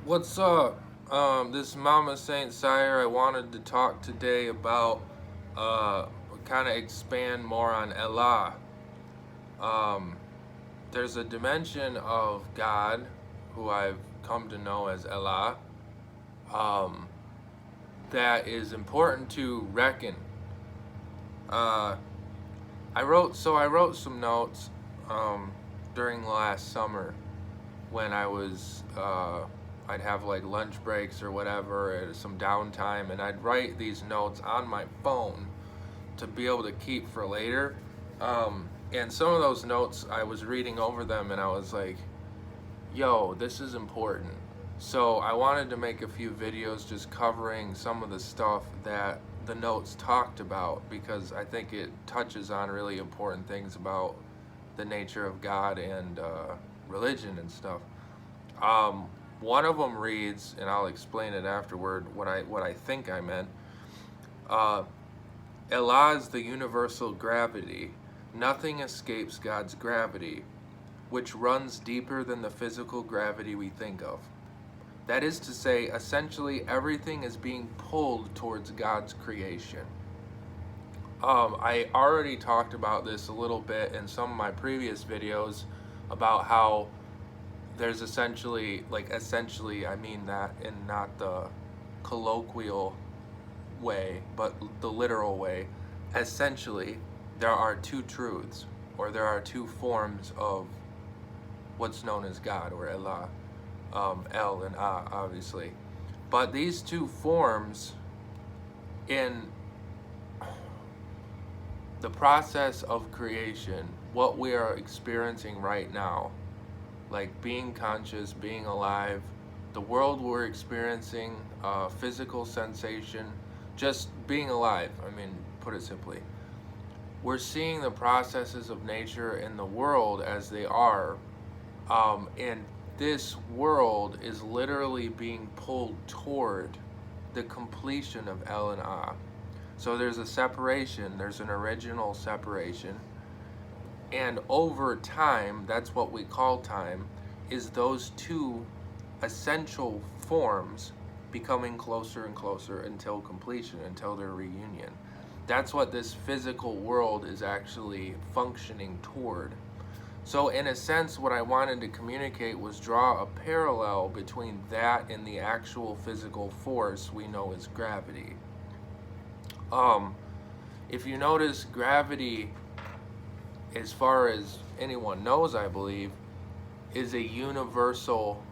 What's up? This is Mama Saint Sire. I wanted to talk today about kind of expand more on Allah. Um, there's a dimension of God who I've come to know as Allah um, that is important to reckon. Uh, I wrote some notes during last summer when I'd have like lunch breaks or whatever, or some downtime, and I'd write these notes on my phone to be able to keep for later. And some of those notes, I was reading over them and I was like, yo, this is important. So I wanted to make a few videos just covering some of the stuff that the notes talked about because I think it touches on really important things about the nature of God and religion and stuff. Um, One of them reads, and I'll explain it afterward. What I think I meant. Uh, Allah is the universal gravity. Nothing escapes God's gravity, which runs deeper than the physical gravity we think of. That is to say, essentially everything is being pulled towards God's creation. I already talked about this a little bit in some of my previous videos about how there's essentially I mean that in not the colloquial way but the literal way. Essentially there are two truths, or there are two forms of what's known as God, or Allah. El and Ah, obviously, but these two forms, in the process of creation, what we are experiencing right now, like being conscious, being alive, the world we're experiencing, physical sensation, just being alive. I mean, put it simply. We're seeing the processes of nature and the world as they are, and this world is literally being pulled toward the completion of El and Ah. So there's a separation, there's an original separation, and over time, that's what we call time, is those two essential forms becoming closer and closer until completion, until their reunion. That's what this physical world is actually functioning toward. So, in a sense, what I wanted to communicate was draw a parallel between that and the actual physical force we know as gravity. Um, if you notice, gravity, as far as anyone knows, I believe, is a universal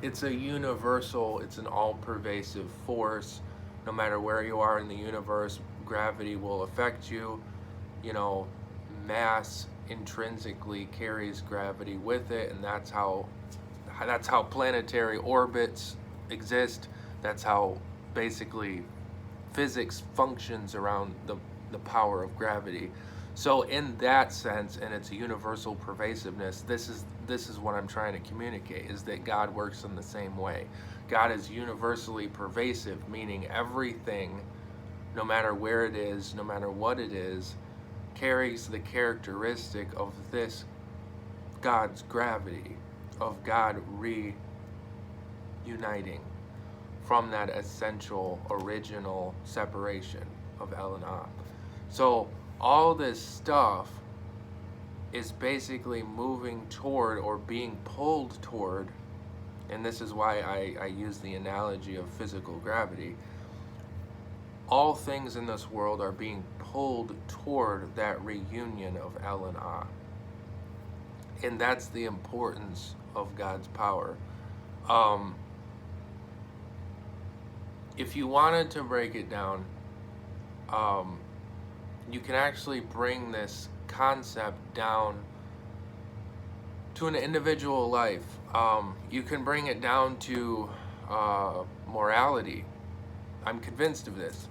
it's it's an all-pervasive force. No matter where you are in the universe, gravity will affect you. You know, mass intrinsically carries gravity with it, and that's how planetary orbits exist. That's how basically physics functions around the power of gravity. So in that sense, and its universal pervasiveness, this is what I'm trying to communicate, is that God works in the same way. God is universally pervasive, meaning everything, no matter where it is, no matter what it is, carries the characteristic of this God's gravity, of God reuniting from that essential original separation of El and Ah. So all this stuff is basically moving toward, or being pulled toward, and this is why I use the analogy of physical gravity. All things in this world are being pulled toward that reunion of El and Ah. And that's the importance of God's power. Um, if you wanted to break it down, um, you can actually bring this concept down to an individual life. You can bring it down to morality. I'm convinced of this,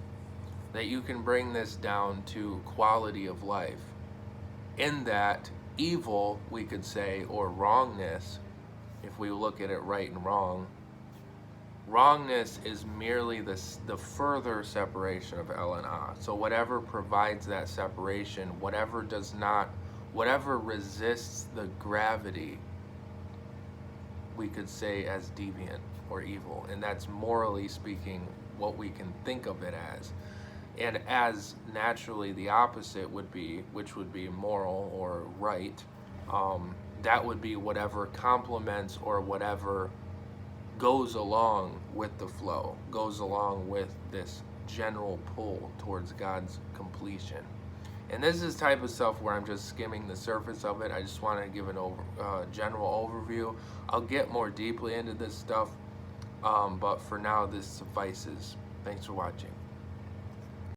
that you can bring this down to quality of life. In that evil, we could say, or wrongness, if we look at it right and wrong, wrongness is merely the further separation of El and Ah. So whatever provides that separation, whatever resists the gravity we could say as deviant or evil, and that's morally speaking what we can think of it as. And as naturally the opposite would be, which would be moral or right, that would be whatever complements or whatever goes along with the flow, goes along with this general pull towards God's completion. And this is type of stuff where I'm just skimming the surface of it. I just want to give an general overview. I'll get more deeply into this stuff, but for now this suffices. Thanks for watching.